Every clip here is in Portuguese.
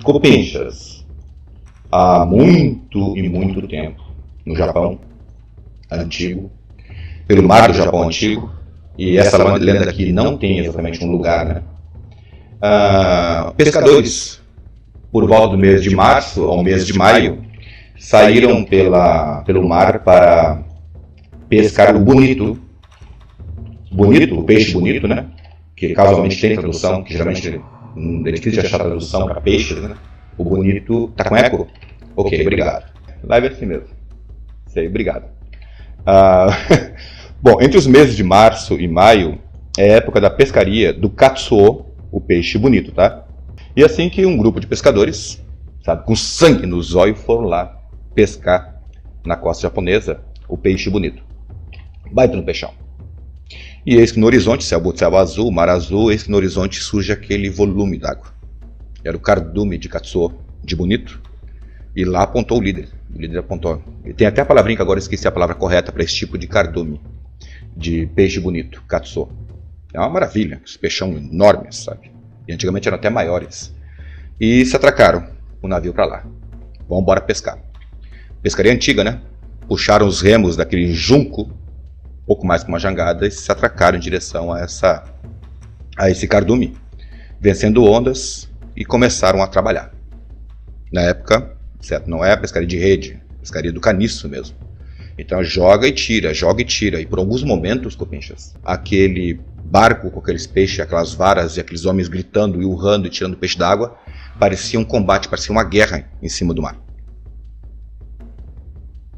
Copinchas, há muito e muito tempo, no Japão antigo, pelo mar do Japão antigo, e essa lenda aqui não tem exatamente um lugar, né? Pescadores, por volta do mês de março ao mês de maio, saíram pelo mar para pescar o bonito, o peixe bonito, né? Que casualmente tem tradução, que geralmente é difícil de achar tradução para peixes, né? O bonito tá com eco? Ok, obrigado. Live é assim mesmo. Sei, obrigado. Bom, entre os meses de março e maio é a época da pescaria do katsuo, o peixe bonito, tá? E assim que um grupo de pescadores, sabe, com sangue nos olhos, foram lá pescar na costa japonesa o peixe bonito. Baita no peixão. E eis que no horizonte, céu azul, mar azul, eis que no horizonte surge aquele volume d'água. Era o cardume de katsuo, de bonito. E lá apontou o líder. O líder apontou. E tem até a palavrinha que agora eu esqueci a palavra correta para esse tipo de cardume, de peixe bonito, katsuo. É uma maravilha, esses peixão enormes, sabe? E antigamente eram até maiores. E se atracaram o navio para lá. Vamos embora pescar. Pescaria antiga, né? Puxaram os remos daquele junco, pouco mais que uma jangada, e se atracaram em direção a esse cardume, vencendo ondas, e começaram a trabalhar. Na época, certo, não é a pescaria de rede, pescaria do caniço mesmo. Então joga e tira, e por alguns momentos, Copinchas, aquele barco com aqueles peixes, aquelas varas e aqueles homens gritando e urrando e tirando peixe d'água, parecia um combate, parecia uma guerra em cima do mar.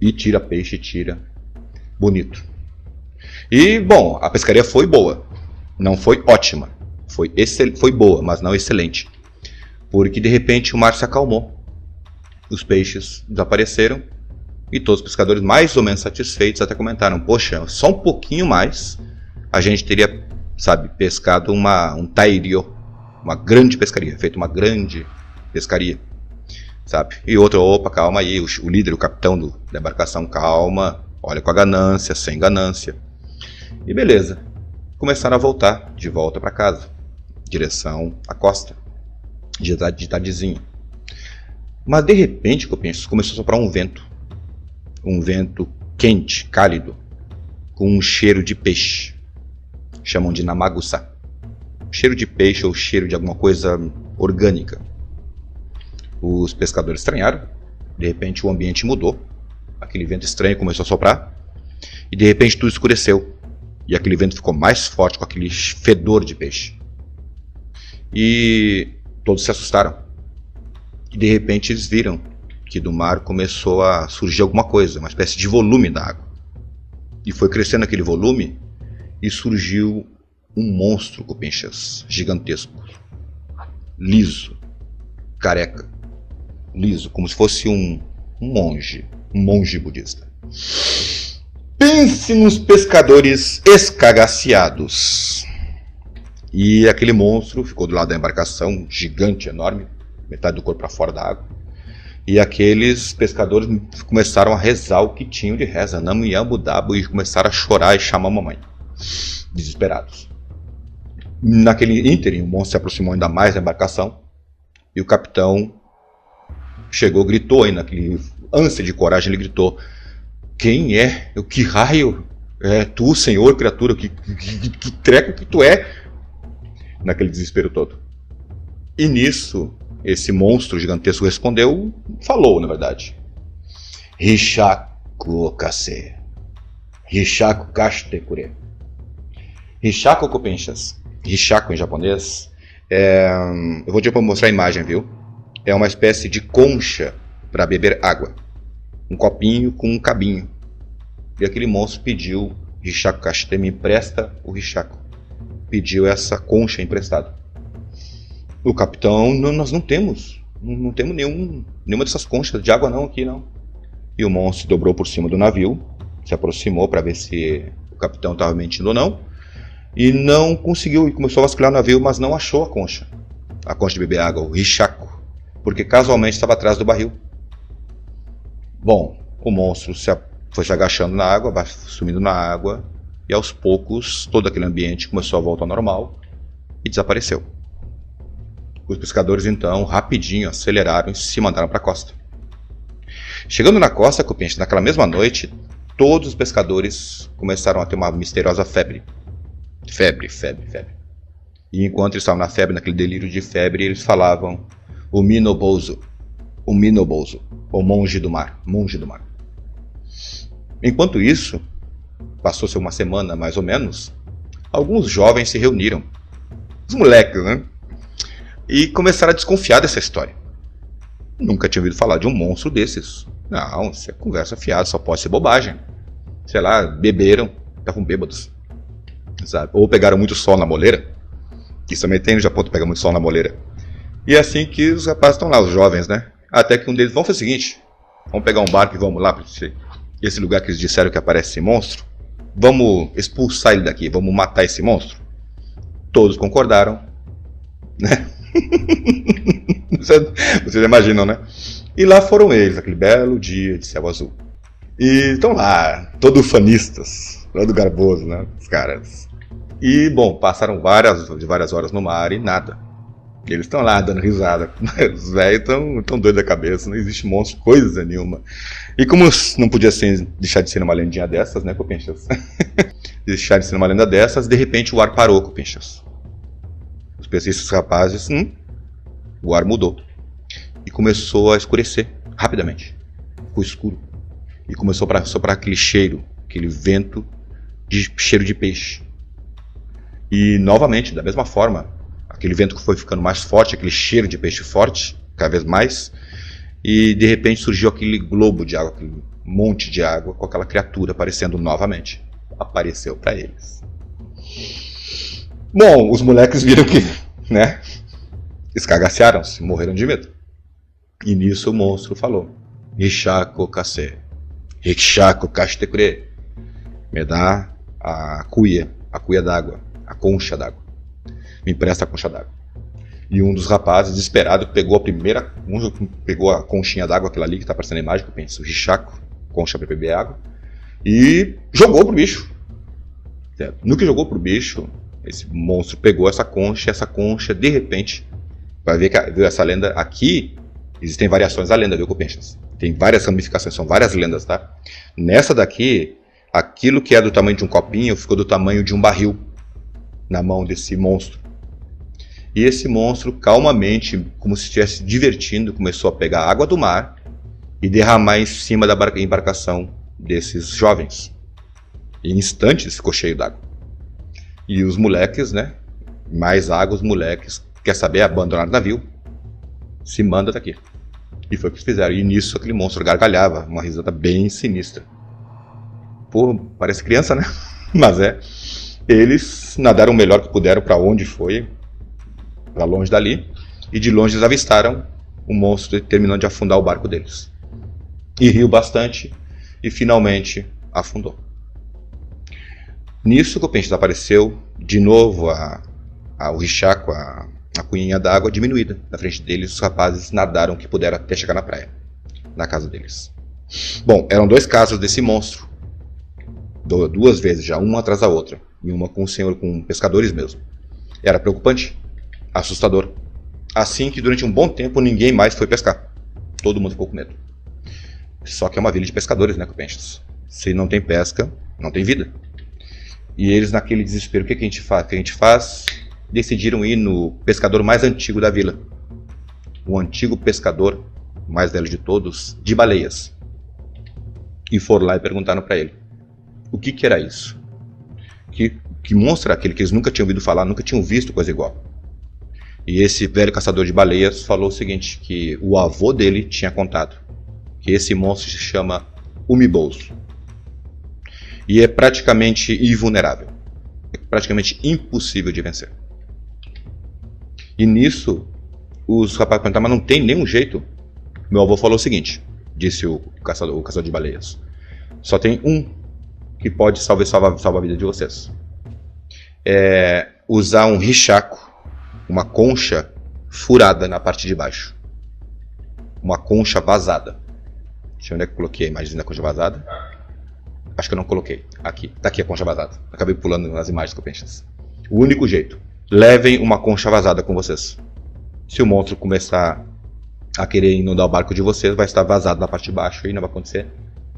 E tira peixe, tira. Bonito. E, bom, a pescaria foi boa. Não foi ótima. Foi boa, mas não excelente. Porque, de repente, o mar se acalmou. Os peixes desapareceram. E todos os pescadores, mais ou menos satisfeitos, até comentaram: poxa, só um pouquinho mais, a gente teria, sabe, pescado um tairio, uma grande pescaria, feito uma grande pescaria, sabe? E outro: opa, calma aí, o líder, o capitão da embarcação: calma, olha com a ganância, sem ganância. E beleza, começaram a voltar, de volta para casa, direção à costa, de tardezinha. Mas de repente, Copinchas, começou a soprar um vento quente, cálido, com um cheiro de peixe. Chamam de namagusa. Cheiro de peixe ou cheiro de alguma coisa orgânica. Os pescadores estranharam. De repente o ambiente mudou. Aquele vento estranho começou a soprar. E de repente tudo escureceu. E aquele vento ficou mais forte, com aquele fedor de peixe. E todos se assustaram. E de repente eles viram que do mar começou a surgir alguma coisa, uma espécie de volume da água. E foi crescendo aquele volume e surgiu um monstro, Copinchas, gigantesco, liso, careca, liso, como se fosse um monge budista. Pense nos pescadores escagaceados. E aquele monstro ficou do lado da embarcação, gigante, enorme, metade do corpo para fora da água. E aqueles pescadores começaram a rezar o que tinham de reza, Namu Yambu Dabu, e começaram a chorar e chamar a mamãe, desesperados. Naquele ínterim, o monstro se aproximou ainda mais da embarcação, e o capitão chegou, gritou aí, naquele ânsia de coragem, ele gritou: quem é? Que raio? É tu, senhor, criatura? Que treco que tu é? Naquele desespero todo. E nisso, esse monstro gigantesco falou, na verdade: Hishaku Kase. Hishaku Kashite Kure. Hishaku, Copinchas. Hishaku em japonês. Eu vou mostrar a imagem, viu? É uma espécie de concha para beber água. Um copinho com um cabinho. E aquele monstro pediu: Hishaku Kashite, me empresta o Hishaku. Pediu essa concha emprestada. O capitão: nós não temos nenhuma dessas conchas de água não aqui não. E o monstro dobrou por cima do navio, se aproximou para ver se o capitão estava mentindo ou não, e não conseguiu, e começou a vasculhar o navio, mas não achou a concha de beber água, o Hishaku, porque casualmente estava atrás do barril. Bom, o monstro foi se agachando na água, sumindo na água, e aos poucos todo aquele ambiente começou a voltar ao normal e desapareceu. Os pescadores então rapidinho aceleraram e se mandaram para a costa. Chegando na costa, Copinchas, naquela mesma noite, todos os pescadores começaram a ter uma misteriosa febre. Febre. E enquanto eles estavam na febre, naquele delírio de febre, eles falavam o Minobozo, o monge do mar. Enquanto isso, passou-se uma semana mais ou menos, alguns jovens se reuniram, os moleques, né? E começaram a desconfiar dessa história. Nunca tinha ouvido falar de um monstro desses. Não, isso é conversa fiada, só pode ser bobagem. Sei lá, beberam, estavam bêbados, sabe? Ou pegaram muito sol na moleira. Isso também tem no Japão, tu pega muito sol na moleira. E é assim que os rapazes estão lá, os jovens, né? Até que um deles, vamos fazer o seguinte, vamos pegar um barco e vamos lá para esse lugar que eles disseram que aparece esse monstro. Vamos expulsar ele daqui, vamos matar esse monstro. Todos concordaram, né? Vocês imaginam, né? E lá foram eles, aquele belo dia de céu azul. E estão lá, todo fanistas, todo garboso, né? Os caras. E, bom, passaram várias horas no mar e nada. Eles estão lá dando risada. Os velhos estão doidos da cabeça, não existe monstro, coisa nenhuma. E como não podia deixar de ser uma lendinha dessas, né, Copinchas? Deixar de ser uma lenda dessas, de repente o ar parou, Copinchas. Esses rapazes, o ar mudou. E começou a escurecer, rapidamente. Ficou escuro. E começou a soprar aquele cheiro, aquele vento de cheiro de peixe. E novamente, da mesma forma, aquele vento que foi ficando mais forte, aquele cheiro de peixe forte, cada vez mais, e de repente surgiu aquele globo de água, aquele monte de água, com aquela criatura aparecendo novamente. Apareceu para eles. Bom, os moleques viram que, né, escagacearam-se, morreram de medo. E nisso o monstro falou: Rishaku kase, Rishaku kashitekure. Me dá a cuia d'água, a concha d'água. Me empresta a concha d'água. E um dos rapazes, desesperado, pegou a conchinha d'água, aquela ali que está aparecendo na imagem, que eu penso, Rishaku, concha para beber água, e jogou pro bicho. No que jogou pro bicho, esse monstro pegou essa concha, de repente, vai ver que viu essa lenda aqui, existem variações da lenda, viu, Copinchas? Tem várias ramificações, são várias lendas, tá? Nessa daqui, aquilo que é do tamanho de um copinho ficou do tamanho de um barril na mão desse monstro. E esse monstro, calmamente, como se estivesse divertindo, começou a pegar a água do mar e derramar em cima da embarcação desses jovens. Em instantes ficou cheio d'água. E os moleques, né? Mais água, os moleques, quer saber, abandonar o navio, se manda daqui. E foi o que eles fizeram. E nisso aquele monstro gargalhava, uma risada bem sinistra. Pô, parece criança, né? Mas é. Eles nadaram o melhor que puderam para onde foi, para longe dali, e de longe eles avistaram o monstro terminando de afundar o barco deles. E riu bastante e finalmente afundou. Nisso, Copinchas, apareceu de novo o Rishaku, a cunhinha d'água diminuída. Na frente deles, os rapazes nadaram o que puderam até chegar na praia, na casa deles. Bom, eram 2 casas desse monstro. 2 vezes já, uma atrás da outra. E uma com pescadores mesmo. Era preocupante, assustador. Assim que durante um bom tempo ninguém mais foi pescar. Todo mundo ficou com medo. Só que é uma vila de pescadores, né, Copinchas? Se não tem pesca, não tem vida. E eles, naquele desespero, o que a gente faz? Decidiram ir no pescador mais antigo da vila. O antigo pescador, mais velho de todos, de baleias. E foram lá e perguntaram para ele: o que era isso? Que monstro era aquele que eles nunca tinham ouvido falar, nunca tinham visto coisa igual? E esse velho caçador de baleias falou o seguinte, que o avô dele tinha contado, que esse monstro se chama Umibouzo. E é praticamente invulnerável. É praticamente impossível de vencer. E nisso, os rapazes perguntaram, mas não tem nenhum jeito? Meu avô falou o seguinte, disse o caçador de baleias: só tem um que pode salvar a vida de vocês. É usar um rishaku, uma concha furada na parte de baixo. Uma concha vazada. Deixa eu ver onde é que eu coloquei a imagem da concha vazada. Acho que eu não coloquei. Aqui. Tá aqui a concha vazada. Acabei pulando nas imagens que eu pensei. O único jeito. Levem uma concha vazada com vocês. Se o monstro começar a querer inundar o barco de vocês, vai estar vazado na parte de baixo e não vai acontecer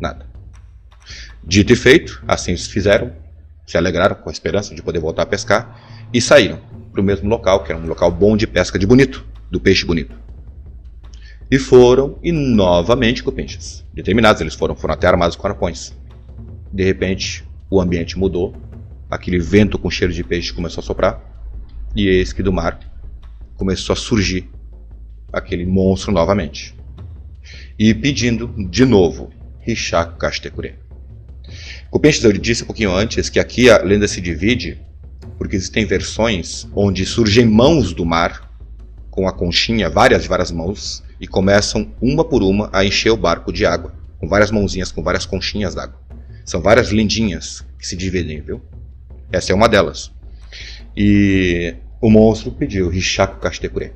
nada. Dito e feito, assim eles fizeram, se alegraram com a esperança de poder voltar a pescar e saíram para o mesmo local, que era um local bom de pesca de bonito, do peixe bonito. E foram, e novamente cupinchas. Determinados, eles foram até armados com arpões. De repente, o ambiente mudou, aquele vento com cheiro de peixe começou a soprar, e eis que do mar começou a surgir aquele monstro novamente. E pedindo de novo, Rishaku Kashtekure. Cupinchas, eu disse um pouquinho antes que aqui a lenda se divide, porque existem versões onde surgem mãos do mar, com a conchinha, várias mãos, e começam uma por uma a encher o barco de água, com várias mãozinhas, com várias conchinhas d'água. São várias lindinhas que se dividem, viu? Essa é uma delas. E o monstro pediu Rishaku Kashtekure.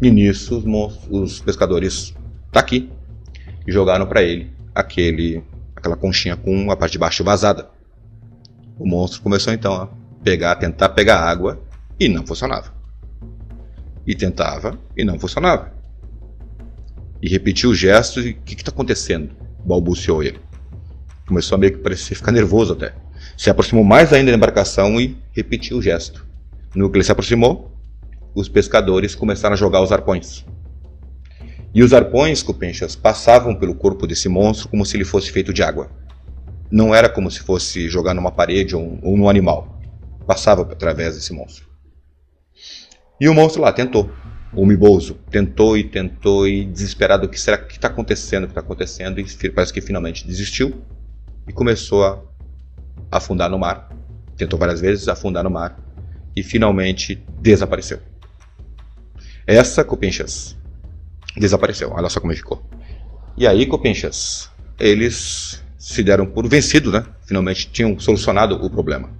E nisso os pescadores tá aqui e jogaram para ele aquela conchinha com a parte de baixo vazada. O monstro começou então a tentar pegar água e não funcionava. E tentava e não funcionava. E repetiu o gesto e o que está acontecendo? Balbuciou ele. Começou a meio que parecer ficar nervoso até. Se aproximou mais ainda da embarcação e repetiu o gesto. No que ele se aproximou, os pescadores começaram a jogar os arpões. E os arpões, cupinchas, passavam pelo corpo desse monstro como se ele fosse feito de água. Não era como se fosse jogar numa parede ou num animal. Passava através desse monstro. E o monstro lá tentou. O Umibouzo tentou e desesperado, o que será que está acontecendo? E parece que finalmente desistiu e começou a afundar no mar. Tentou várias vezes afundar no mar e finalmente desapareceu. Essa, cupinchas, desapareceu. Olha só como ficou. E aí, cupinchas, eles se deram por vencidos, né? Finalmente tinham solucionado o problema.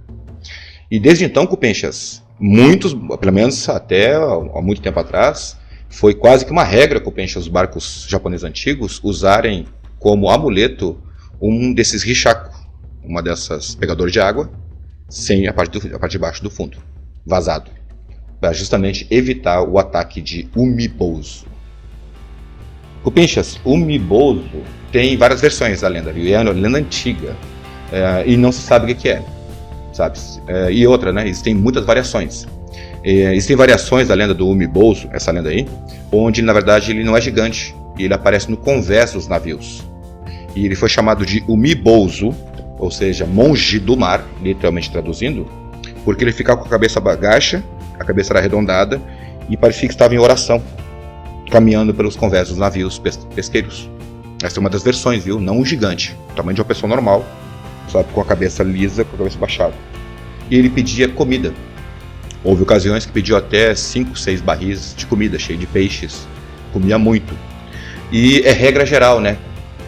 E desde então, cupinchas, muitos, pelo menos até há muito tempo atrás, foi quase que uma regra, cupinchas, os barcos japoneses antigos usarem como amuleto um desses rishaku, uma dessas pegadores de água, sem a parte de baixo do fundo, vazado, para justamente evitar o ataque de Umibouzo. Cupinchas, Umibouzo tem várias versões da lenda, viu? É uma lenda antiga, e não se sabe o que é, sabe? E outra, né? Existem muitas variações. Existem variações da lenda do Umibouzo, essa lenda aí, onde na verdade ele não é gigante, e ele aparece no convés dos navios. E ele foi chamado de Umibouzo, ou seja, monge do mar, literalmente traduzindo, porque ele ficava com a cabeça baixa, a cabeça era arredondada, e parecia que estava em oração, caminhando pelos convés dos navios pesqueiros. Essa é uma das versões, viu? Não um gigante, o tamanho de uma pessoa normal, sabe, com a cabeça lisa, com a cabeça baixada. E ele pedia comida. Houve ocasiões que pediu até 5, 6 barris de comida, cheio de peixes. Comia muito. E é regra geral, né,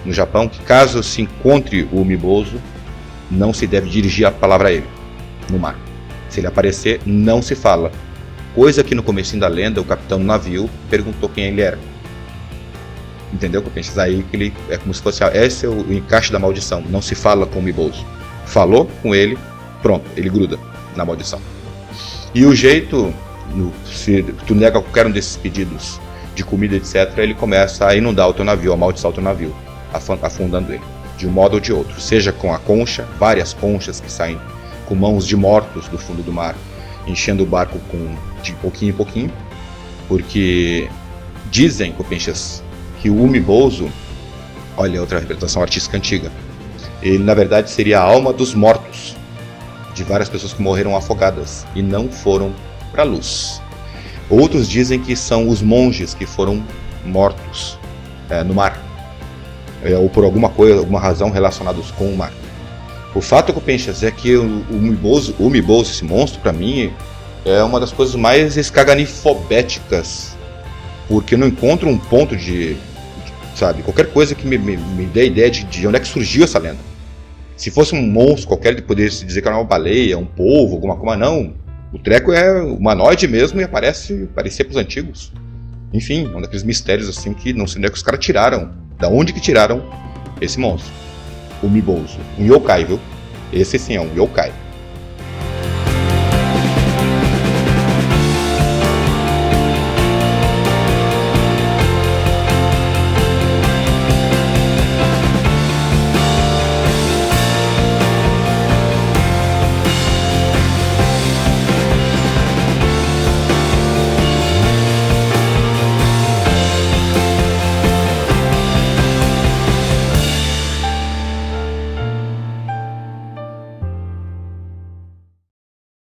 no Japão, que caso se encontre o Umibouzo, não se deve dirigir a palavra a ele, no mar. Se ele aparecer, não se fala. Coisa que no comecinho da lenda, o capitão do navio perguntou quem ele era. Entendeu, cupinchas? Aí que ele é como se fosse, esse é o encaixe da maldição. Não se fala com o Umibouzo. Falou com ele, pronto, ele gruda na maldição. E o jeito, se tu nega qualquer um desses pedidos de comida, etc., ele começa a inundar o teu navio, a amaldiçoar o teu navio, afundando ele, de um modo ou de outro. Seja com a concha, várias conchas que saem com mãos de mortos do fundo do mar, enchendo o barco de pouquinho em pouquinho, porque dizem, cupinchas, que o Umibouzo, olha outra representação artística antiga, ele na verdade seria a alma dos mortos, de várias pessoas que morreram afogadas e não foram para a luz. Outros dizem que são os monges que foram mortos no mar, ou por alguma razão relacionados com o mar. O fato, cupinchas, é que o Umibouzo, esse monstro, para mim, é uma das coisas mais escaganifobéticas, porque eu não encontro um ponto sabe, qualquer coisa que me dê a ideia de onde é que surgiu essa lenda. Se fosse um monstro qualquer, ele poderia se dizer que era uma baleia, um polvo, alguma coisa, não. O treco é humanoide mesmo e parecia pros antigos. Enfim, um daqueles mistérios assim que não sei onde é que os caras tiraram. Da onde que tiraram esse monstro? O Umibouzo. Um yokai, viu? Esse sim é um yokai.